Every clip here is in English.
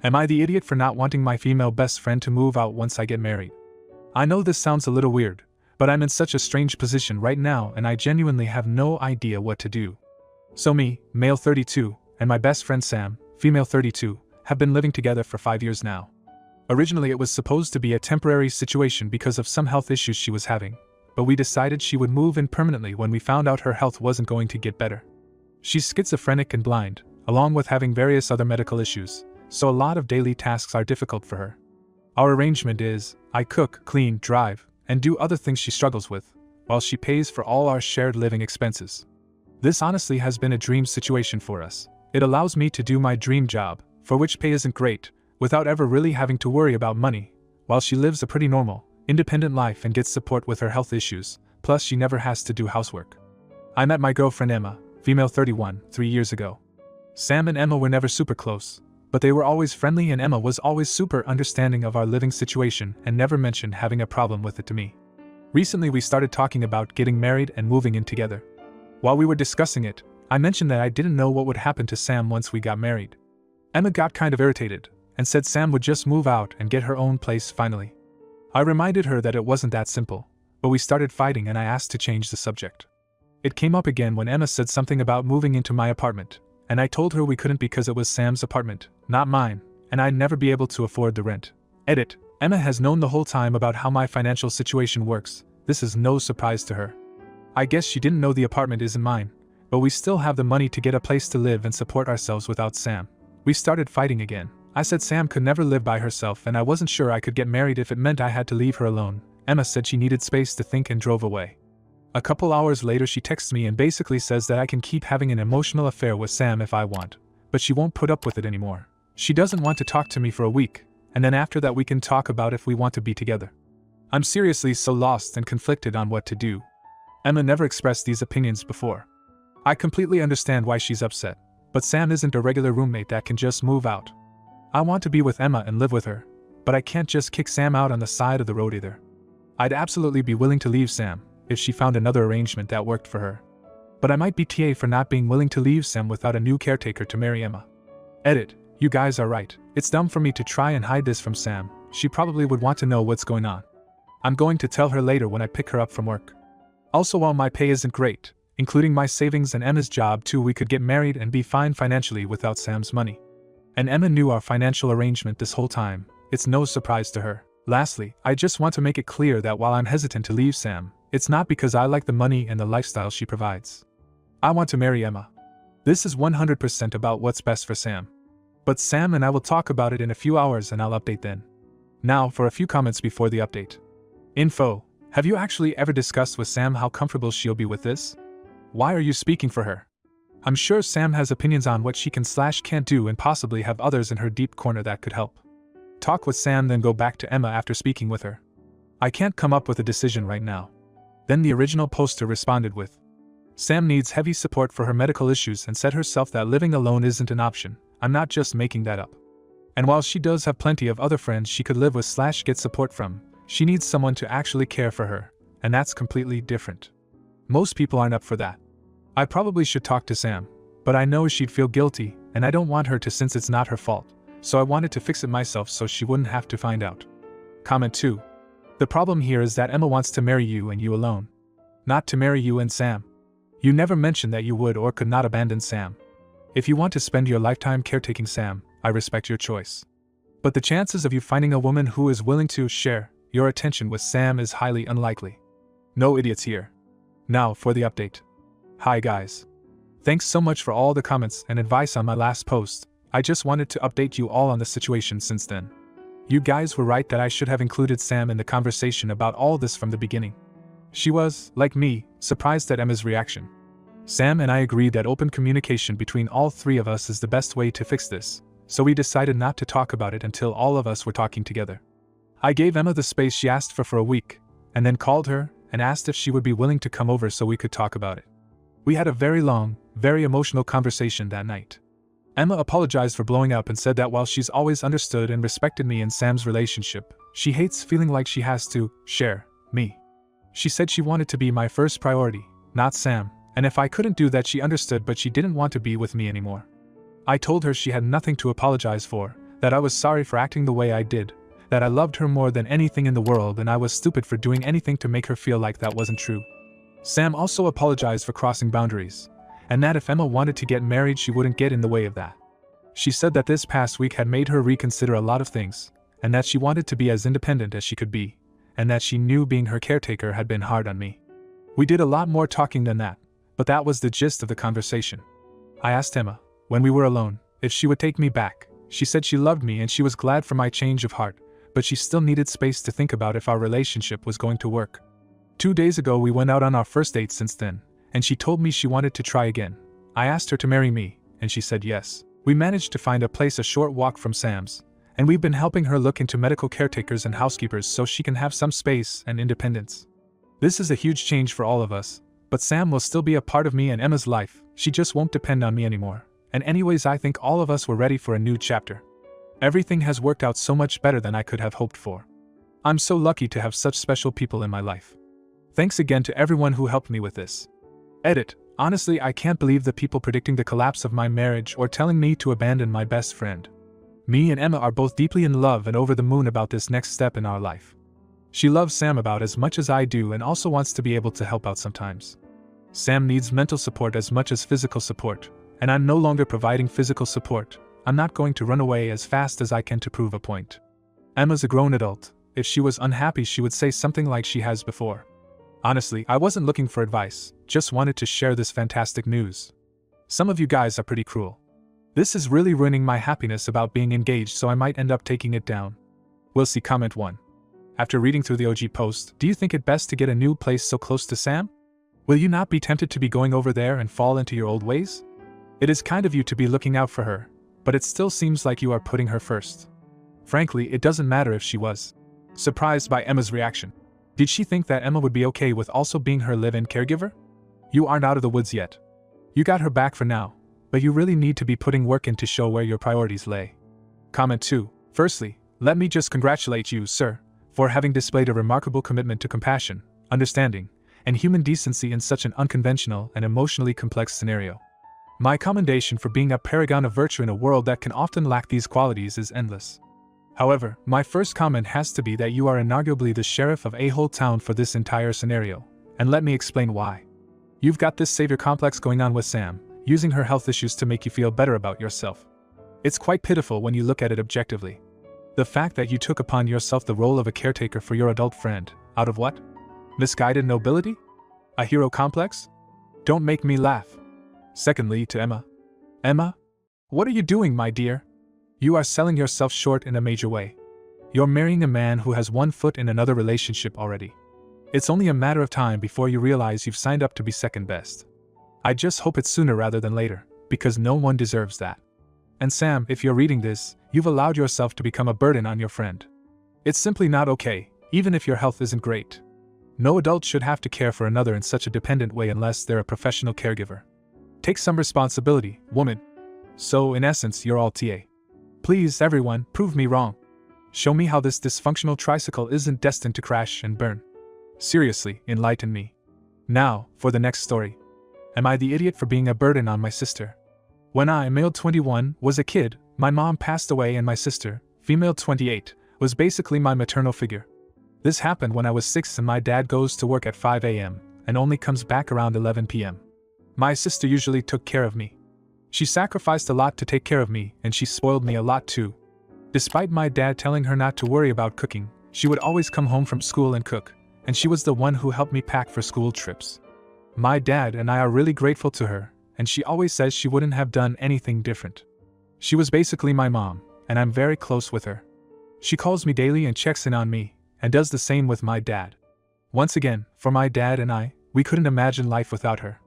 Am I the idiot for not wanting my female best friend to move out once I get married? I know this sounds a little weird, but I'm in such a strange position right now and I genuinely have no idea what to do. So me, male 32, and my best friend Sam, female 32, have been living together for 5 years now. Originally it was supposed to be a temporary situation because of some health issues she was having, but we decided she would move in permanently when we found out her health wasn't going to get better. She's schizophrenic and blind, along with having various other medical issues, so a lot of daily tasks are difficult for her. Our arrangement is, I cook, clean, drive, and do other things she struggles with, while she pays for all our shared living expenses. This honestly has been a dream situation for us. It allows me to do my dream job, for which pay isn't great, without ever really having to worry about money, while she lives a pretty normal, independent life and gets support with her health issues, plus she never has to do housework. I met my girlfriend Emma, female 31, 3 years ago. Sam and Emma were never super close, but they were always friendly and Emma was always super understanding of our living situation and never mentioned having a problem with it to me. Recently we started talking about getting married and moving in together. While we were discussing it, I mentioned that I didn't know what would happen to Sam once we got married. Emma got kind of irritated, and said Sam would just move out and get her own place finally. I reminded her that it wasn't that simple, but we started fighting and I asked to change the subject. It came up again when Emma said something about moving into my apartment, and I told her we couldn't because it was Sam's apartment, not mine, and I'd never be able to afford the rent. Edit. Emma has known the whole time about how my financial situation works. This is no surprise to her. I guess she didn't know the apartment isn't mine, but we still have the money to get a place to live and support ourselves without Sam. We started fighting again. I said Sam could never live by herself and I wasn't sure I could get married if it meant I had to leave her alone. Emma said she needed space to think and drove away. A couple hours later she texts me and basically says that I can keep having an emotional affair with Sam if I want, but she won't put up with it anymore. She doesn't want to talk to me for a week, and then after that we can talk about if we want to be together. I'm seriously so lost and conflicted on what to do. Emma never expressed these opinions before. I completely understand why she's upset, but Sam isn't a regular roommate that can just move out. I want to be with Emma and live with her, but I can't just kick Sam out on the side of the road either. I'd absolutely be willing to leave Sam if she found another arrangement that worked for her. But I might be TA for not being willing to leave Sam without a new caretaker to marry Emma. Edit. You guys are right. It's dumb for me to try and hide this from Sam. She probably would want to know what's going on. I'm going to tell her later when I pick her up from work. Also, while my pay isn't great, including my savings and Emma's job too, we could get married and be fine financially without Sam's money. And Emma knew our financial arrangement this whole time. It's no surprise to her. Lastly, I just want to make it clear that while I'm hesitant to leave Sam, it's not because I like the money and the lifestyle she provides. I want to marry Emma. This is 100% about what's best for Sam. But Sam and I will talk about it in a few hours and I'll update then. Now for a few comments before the update. Info. Have you actually ever discussed with Sam how comfortable she'll be with this? Why are you speaking for her? I'm sure Sam has opinions on what she can/can't do and possibly have others in her deep corner that could help. Talk with Sam then go back to Emma after speaking with her. I can't come up with a decision right now. Then the original poster responded with, Sam needs heavy support for her medical issues and said herself that living alone isn't an option. I'm not just making that up. And while she does have plenty of other friends she could live with/get support from, she needs someone to actually care for her, and that's completely different. Most people aren't up for that. I probably should talk to Sam, but I know she'd feel guilty, and I don't want her to since it's not her fault, so I wanted to fix it myself so she wouldn't have to find out. Comment 2. The problem here is that Emma wants to marry you and you alone. Not to marry you and Sam. You never mentioned that you would or could not abandon Sam. If you want to spend your lifetime caretaking Sam, I respect your choice. But the chances of you finding a woman who is willing to share your attention with Sam is highly unlikely. No idiots here. Now for the update. Hi guys. Thanks so much for all the comments and advice on my last post. I just wanted to update you all on the situation since then. You guys were right that I should have included Sam in the conversation about all this from the beginning. She was, like me, surprised at Emma's reaction. Sam and I agreed that open communication between all three of us is the best way to fix this, so we decided not to talk about it until all of us were talking together. I gave Emma the space she asked for a week, and then called her and asked if she would be willing to come over so we could talk about it. We had a very long, very emotional conversation that night. Emma apologized for blowing up and said that while she's always understood and respected me and Sam's relationship, she hates feeling like she has to share me. She said she wanted to be my first priority, not Sam, and if I couldn't do that she understood, but she didn't want to be with me anymore. I told her she had nothing to apologize for, That I was sorry for acting the way I did, that I loved her more than anything in the world and I was stupid for doing anything to make her feel like that wasn't true. Sam also apologized for crossing boundaries, and that if Emma wanted to get married she wouldn't get in the way of that. She said that this past week had made her reconsider a lot of things, and that she wanted to be as independent as she could be, and that she knew being her caretaker had been hard on me. We did a lot more talking than that, but that was the gist of the conversation. I asked Emma, when we were alone, if she would take me back. She said she loved me and she was glad for my change of heart, but she still needed space to think about if our relationship was going to work. 2 days ago we went out on our first date since then, and she told me she wanted to try again. I asked her to marry me, and she said yes. We managed to find a place a short walk from Sam's, and we've been helping her look into medical caretakers and housekeepers so she can have some space and independence. This is a huge change for all of us, but Sam will still be a part of me and Emma's life. She just won't depend on me anymore. And anyways, I think all of us were ready for a new chapter. Everything has worked out so much better than I could have hoped for. I'm so lucky to have such special people in my life. Thanks again to everyone who helped me with this. Edit. Honestly, I can't believe the people predicting the collapse of my marriage or telling me to abandon my best friend. Me and Emma are both deeply in love and over the moon about this next step in our life. She loves Sam about as much as I do and also wants to be able to help out sometimes. Sam needs mental support as much as physical support, and I'm no longer providing physical support. I'm not going to run away as fast as I can to prove a point. Emma's a grown adult. If she was unhappy she would say something like she has before. Honestly, I wasn't looking for advice, just wanted to share this fantastic news. Some of you guys are pretty cruel. This is really ruining my happiness about being engaged, so I might end up taking it down. We'll see. Comment 1. After reading through the OG post, do you think it best to get a new place so close to Sam? Will you not be tempted to be going over there and fall into your old ways? It is kind of you to be looking out for her, but it still seems like you are putting her first. Frankly, it doesn't matter if she was. Surprised by Emma's reaction. Did she think that Emma would be okay with also being her live-in caregiver? You aren't out of the woods yet. You got her back for now, but you really need to be putting work in to show where your priorities lay. Comment 2. Firstly, let me just congratulate you, sir, for having displayed a remarkable commitment to compassion, understanding, and human decency in such an unconventional and emotionally complex scenario. My commendation for being a paragon of virtue in a world that can often lack these qualities is endless. However, my first comment has to be that you are inarguably the sheriff of a whole town for this entire scenario, and let me explain why. You've got this savior complex going on with Sam, using her health issues to make you feel better about yourself. It's quite pitiful when you look at it objectively. The fact that you took upon yourself the role of a caretaker for your adult friend, out of what? Misguided nobility? A hero complex? Don't make me laugh. Secondly, to Emma. Emma? What are you doing, my dear? You are selling yourself short in a major way. You're marrying a man who has one foot in another relationship already. It's only a matter of time before you realize you've signed up to be second best. I just hope it's sooner rather than later, because no one deserves that. And Sam, if you're reading this, you've allowed yourself to become a burden on your friend. It's simply not okay, even if your health isn't great. No adult should have to care for another in such a dependent way unless they're a professional caregiver. Take some responsibility, woman. So, in essence, you're all TA. Please, everyone, prove me wrong. Show me how this dysfunctional tricycle isn't destined to crash and burn. Seriously, enlighten me. Now, for the next story. Am I the idiot for being a burden on my sister? When I, male 21, was a kid, my mom passed away and my sister, female 28, was basically my maternal figure. This happened when I was 6 and my dad goes to work at 5 a.m. and only comes back around 11 p.m. My sister usually took care of me. She sacrificed a lot to take care of me, and she spoiled me a lot too. Despite my dad telling her not to worry about cooking, she would always come home from school and cook, and she was the one who helped me pack for school trips. My dad and I are really grateful to her, and she always says she wouldn't have done anything different. She was basically my mom, and I'm very close with her. She calls me daily and checks in on me, and does the same with my dad. Once again, for my dad and I, we couldn't imagine life without her.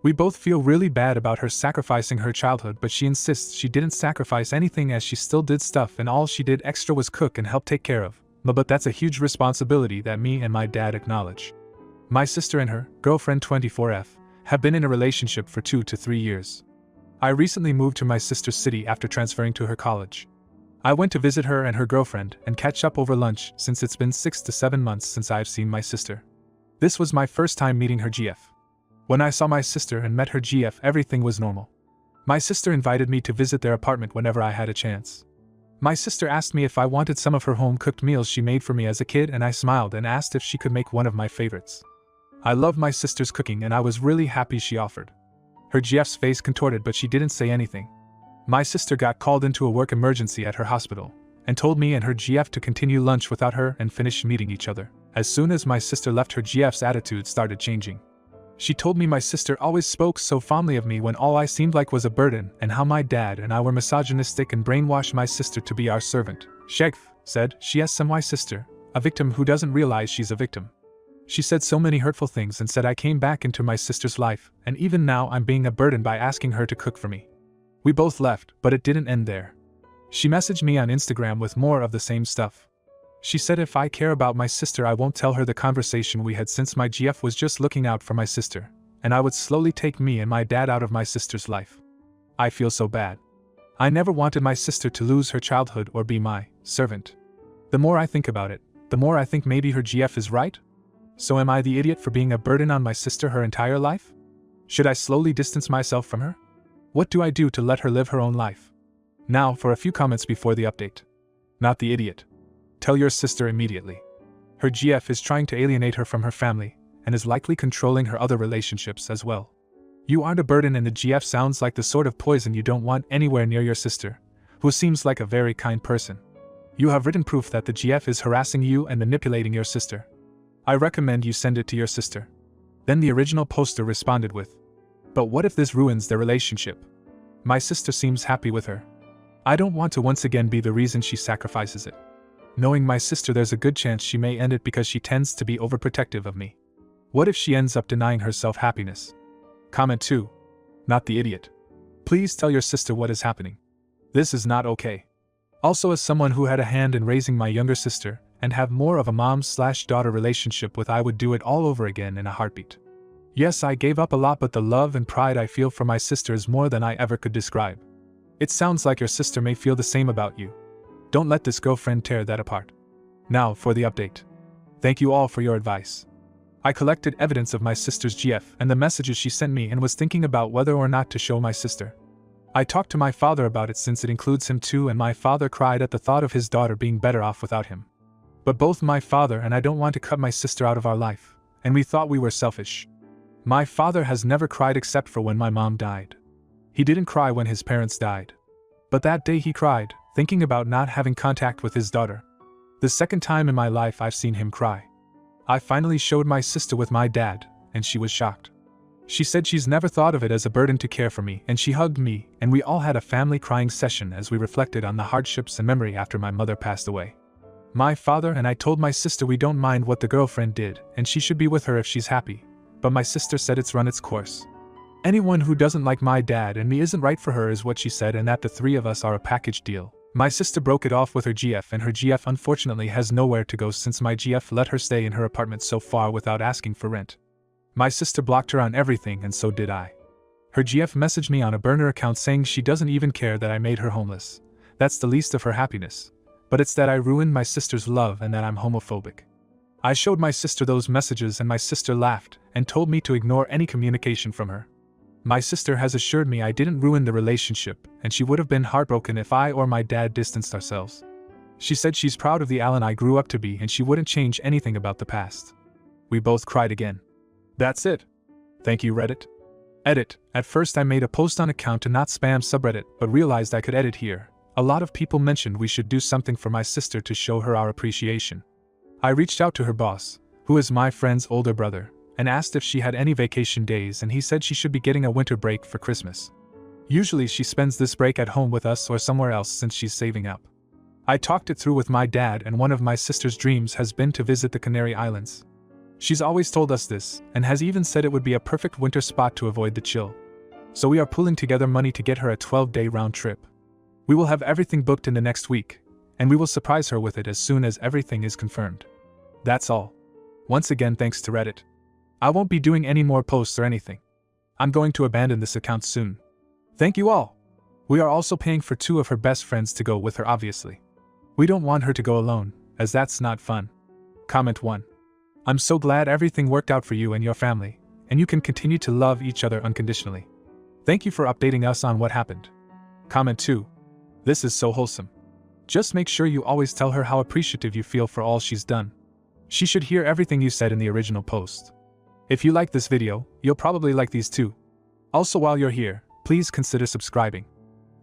We both feel really bad about her sacrificing her childhood, but she insists she didn't sacrifice anything as she still did stuff and all she did extra was cook and help take care of. But that's a huge responsibility that me and my dad acknowledge. My sister and her girlfriend 24F have been in a relationship for 2 to 3 years. I recently moved to my sister's city after transferring to her college. I went to visit her and her girlfriend and catch up over lunch since it's been 6 to 7 months since I've seen my sister. This was my first time meeting her GF. When I saw my sister and met her GF, everything was normal. My sister invited me to visit their apartment whenever I had a chance. My sister asked me if I wanted some of her home-cooked meals she made for me as a kid, and I smiled and asked if she could make one of my favorites. I love my sister's cooking and I was really happy she offered. Her GF's face contorted, but she didn't say anything. My sister got called into a work emergency at her hospital and told me and her GF to continue lunch without her and finish meeting each other. As soon as my sister left, her GF's attitude started changing. She told me my sister always spoke so fondly of me when all I seemed like was a burden, and how my dad and I were misogynistic and brainwashed my sister to be our servant. Shegf said she has some my sister, a victim who doesn't realize she's a victim. She said so many hurtful things and said I came back into my sister's life, and even now I'm being a burden by asking her to cook for me. We both left, but it didn't end there. She messaged me on Instagram with more of the same stuff. She said if I care about my sister I won't tell her the conversation we had, since my GF was just looking out for my sister, and I would slowly take me and my dad out of my sister's life. I feel so bad. I never wanted my sister to lose her childhood or be my servant. The more I think about it, the more I think maybe her GF is right? So am I the idiot for being a burden on my sister her entire life? Should I slowly distance myself from her? What do I do to let her live her own life? Now for a few comments before the update. Not the idiot. Tell your sister immediately. Her GF is trying to alienate her from her family, and is likely controlling her other relationships as well. You aren't a burden, and the GF sounds like the sort of poison you don't want anywhere near your sister, who seems like a very kind person. You have written proof that the GF is harassing you and manipulating your sister. I recommend you send it to your sister. Then the original poster responded with, "But what if this ruins their relationship? My sister seems happy with her. I don't want to once again be the reason she sacrifices it. Knowing my sister, there's a good chance she may end it because she tends to be overprotective of me. What if she ends up denying herself happiness?" Comment 2. Not the idiot. Please tell your sister what is happening. This is not okay. Also, as someone who had a hand in raising my younger sister, and have more of a mom/daughter relationship with, I would do it all over again in a heartbeat. Yes, I gave up a lot, but the love and pride I feel for my sister is more than I ever could describe. It sounds like your sister may feel the same about you. Don't let this girlfriend tear that apart. Now for the update. Thank you all for your advice. I collected evidence of my sister's GF and the messages she sent me, and was thinking about whether or not to show my sister. I talked to my father about it since it includes him too, and my father cried at the thought of his daughter being better off without him. But both my father and I don't want to cut my sister out of our life, and we thought we were selfish. My father has never cried except for when my mom died. He didn't cry when his parents died. But that day he cried, thinking about not having contact with his daughter. The second time in my life I've seen him cry. I finally showed my sister with my dad, and she was shocked. She said she's never thought of it as a burden to care for me, and she hugged me, and we all had a family crying session as we reflected on the hardships and memory after my mother passed away. My father and I told my sister we don't mind what the girlfriend did, and she should be with her if she's happy, but my sister said it's run its course. Anyone who doesn't like my dad and me isn't right for her, is what she said, and that the three of us are a package deal. My sister broke it off with her GF, and her GF unfortunately has nowhere to go since my GF let her stay in her apartment so far without asking for rent. My sister blocked her on everything, and so did I. Her GF messaged me on a burner account saying she doesn't even care that I made her homeless. That's the least of her happiness. But it's that I ruined my sister's love and that I'm homophobic. I showed my sister those messages, and my sister laughed and told me to ignore any communication from her. My sister has assured me I didn't ruin the relationship, and she would have been heartbroken if I or my dad distanced ourselves. She said she's proud of the Alan I grew up to be, and she wouldn't change anything about the past. We both cried again. That's it. Thank you, Reddit. Edit. At first I made a post on account to not spam subreddit, but realized I could edit here. A lot of people mentioned we should do something for my sister to show her our appreciation. I reached out to her boss, who is my friend's older brother, and asked if she had any vacation days, and he said she should be getting a winter break for Christmas. Usually she spends this break at home with us or somewhere else since she's saving up. I talked it through with my dad, and one of my sister's dreams has been to visit the Canary Islands. She's always told us this, and has even said it would be a perfect winter spot to avoid the chill. So we are pulling together money to get her a 12-day round trip. We will have everything booked in the next week, and we will surprise her with it as soon as everything is confirmed. That's all. Once again, thanks to Reddit. I won't be doing any more posts or anything. I'm going to abandon this account soon. Thank you all. We are also paying for 2 of her best friends to go with her, obviously. We don't want her to go alone, as that's not fun. Comment 1. I'm so glad everything worked out for you and your family, and you can continue to love each other unconditionally. Thank you for updating us on what happened. Comment 2. This is so wholesome. Just make sure you always tell her how appreciative you feel for all she's done. She should hear everything you said in the original post. If you like this video, you'll probably like these too. Also, while you're here, please consider subscribing.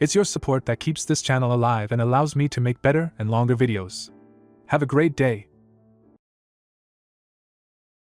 It's your support that keeps this channel alive and allows me to make better and longer videos. Have a great day.